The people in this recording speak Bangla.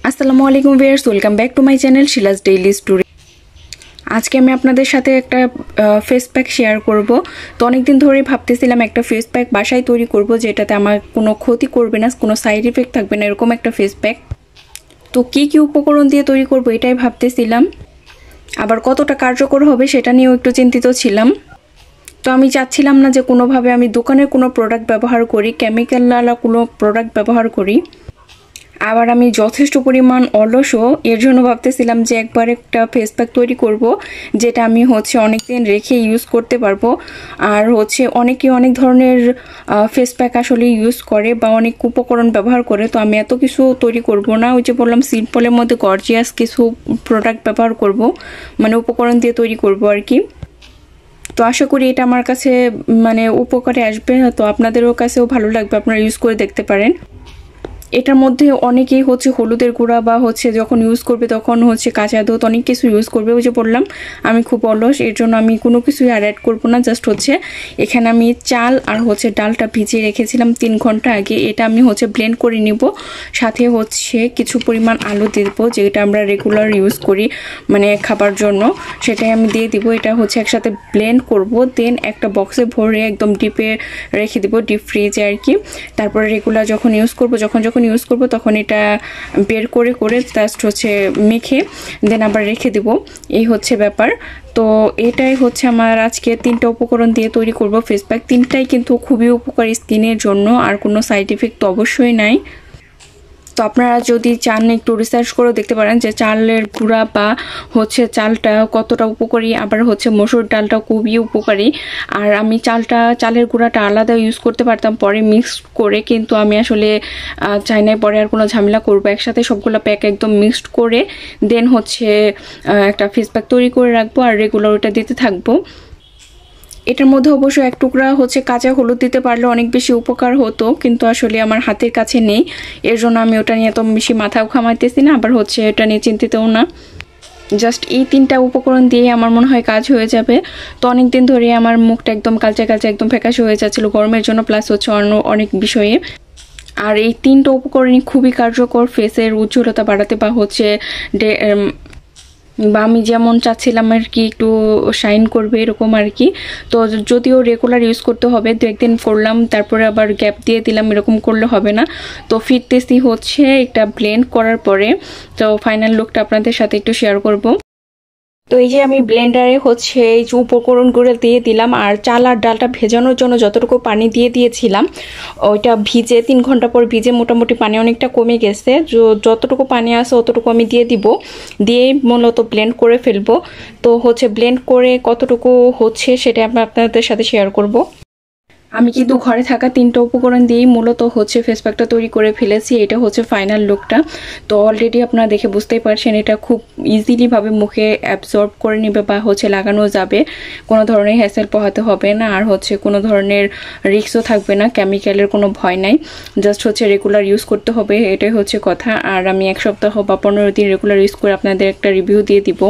আসসালামু আলাইকুম viewers, welcome back to my channel Shila's daily story. আজকে আমি আপনাদের সাথে একটা ফেস প্যাক শেয়ার করব। তো অনেকদিন ধরেই ভাবতেছিলাম একটা ফেস প্যাক বাসায় তৈরি করব, যেটাতে আমার কোনো ক্ষতি করবে না, কোনো সাইড ইফেক্ট থাকবে না, এরকম একটা ফেস প্যাক। তো কি কি উপকরণ দিয়ে তৈরি করব এটাই ভাবতেছিলাম, আবার কতটা কার্যকর হবে সেটা নিয়েও একটু চিন্তিত ছিলাম। তো আমি চাচ্ছিলাম না যে কোনোভাবে আমি দোকানের কোনো প্রোডাক্ট ব্যবহার করি, কেমিক্যালওয়ালা কোনো প্রোডাক্ট ব্যবহার করি। আবার আমি যথেষ্ট পরিমাণ অলসও, এর জন্য ভাবতেছিলাম যে একবার একটা ফেস প্যাক তৈরি করব, যেটা আমি অনেক দিন রেখে ইউজ করতে পারবো। আর অনেকে অনেক ধরনের ফেস প্যাক আসলে ইউজ করে বা অনেক উপকরণ ব্যবহার করে। তো আমি এত কিছু তৈরি করব না, ওই যে বললাম সিম্পলের মধ্যে গর্জিয়াস কিছু প্রোডাক্ট ব্যবহার করব, মানে উপকরণ দিয়ে তৈরি করব আর কি। তো আশা করি এটা আমার কাছে উপকারে আসবে, তো আপনাদেরও কাছেও ভালো লাগবে, আপনারা ইউজ করে দেখতে পারেন। এটার মধ্যে অনেকেই হলুদের গুঁড়া বা যখন ইউজ করবে তখন কাঁচা দুধ অনেক কিছু ইউজ করবে। ওই যে বললাম আমি খুব অলস, এর জন্য আমি কোনো কিছুই আর অ্যাড করবো না। জাস্ট এখানে আমি চাল আর ডালটা ভিজিয়ে রেখেছিলাম 3 ঘন্টা আগে, এটা আমি ব্লেন্ড করে নিব। সাথে কিছু পরিমাণ আলু দিয়ে দেবো, যেটা আমরা রেগুলার ইউজ করি মানে খাবার জন্য, সেটাই আমি দিয়ে দিব। এটা একসাথে ব্লেন্ড করব, দেন একটা বক্সে ভরে একদম ডিপে রেখে দেবো, ডিপ ফ্রিজে আর কি। তারপরে রেগুলার যখন ইউজ করব, যখন ইউজ করব তখন এটা বের করে জাস্ট মেখে দেন আবার রেখে দিব। এই ব্যাপার। তো এটাই আমার আজকে 3টা উপকরণ দিয়ে তৈরি করব ফেস প্যাক। 3টাই কিন্তু খুবই উপকারী স্কিনের জন্য, আর কোনো সাইড ইফেক্ট তো অবশ্যই নাই। তো আপনারা যদি চান একটু রিসার্চ করে দেখতে পারেন যে চালের গুঁড়া বা চালটা কতটা উপকারী, আবার মসুর ডালটা খুবই উপকারী। আর আমি চালের গুঁড়াটা আলাদা ইউজ করতে পারতাম, পরে মিক্স করে, কিন্তু আমি আসলে চাই না পরে আর কোনো ঝামেলা করবো। একসাথে সবগুলো প্যাক একদম মিক্সড করে দেন একটা ফেস প্যাক তৈরি করে রাখবো, আর রেগুলার ওটা দিতে থাকবো। এটার মধ্যে অবশ্য এক টুকরা কাঁচা হলুদ দিতে পারলে অনেক বেশি উপকার হতো, কিন্তু আসলে আমার হাতের কাছে নেই, এর জন্য আমি ওটা নিয়ে এত বেশি মাথাও ঘামাইতেছি না, আবার এটা নিয়ে চিন্তিতও না। জাস্ট এই 3টা উপকরণ দিয়ে আমার মনে হয় কাজ হয়ে যাবে। তো অনেকদিন ধরে আমার মুখটা একদম কালচে একদম ফ্যাকাশে হয়ে যাচ্ছিল গরমের জন্য, প্লাস অন্য অনেক বিষয়ে। আর এই 3টা উপকরণই খুবই কার্যকর ফেসের উজ্জ্বলতা বাড়াতে বা বা আমি যেমন চাচ্ছিলাম আর কি একটু শাইন করবে এরকম আর কি। তো যদিও রেগুলার ইউজ করতে হবে, 2 একদিন করলাম তারপরে আবার গ্যাপ দিয়ে দিলাম, এরকম করলে হবে না। তো ফিরতেছি একটা ব্লেন্ড করার পরে। তো ফাইনাল লুকটা আপনাদের সাথে একটু শেয়ার করব। তো এই যে আমি ব্লেন্ডারে এই যে উপকরণগুলো দিয়ে দিলাম, আর চাল আর ডালটা ভেজানোর জন্য যতটুকু পানি দিয়ে দিয়েছিলাম ওইটা ভিজে 3 ঘন্টা পর ভিজে মোটামুটি পানি অনেকটা কমে গেছে। যতটুকু পানি আছে অতটুকু আমি দিয়ে দিব, দিয়ে মূলত ব্লেন্ড করে ফেলবো। তো ব্লেন্ড করে কতটুকু সেটা আমি আপনাদের সাথে শেয়ার করব। আমি কিন্তু ঘরে থাকা 3টা উপকরণ দিয়েই মূলত ফেস প্যাকটা তৈরি করে ফেলেছি। এটা ফাইনাল লুকটা। তো অলরেডি আপনারা দেখে বুঝতেই পারছেন এটা খুব ইজিলি ভাবে মুখে অ্যাবজর্ব করে নেবে বা লাগানো যাবে, কোনো ধরনের হ্যাসেল পোহাতে হবে না, আর কোনো ধরনের রিস্কও থাকবে না, কেমিক্যালের কোনো ভয় নাই। জাস্ট রেগুলার ইউজ করতে হবে, এটাই কথা। আর আমি 1 সপ্তাহ বা 15 দিন রেগুলার ইউজ করে আপনাদের একটা রিভিউ দিয়ে দিব।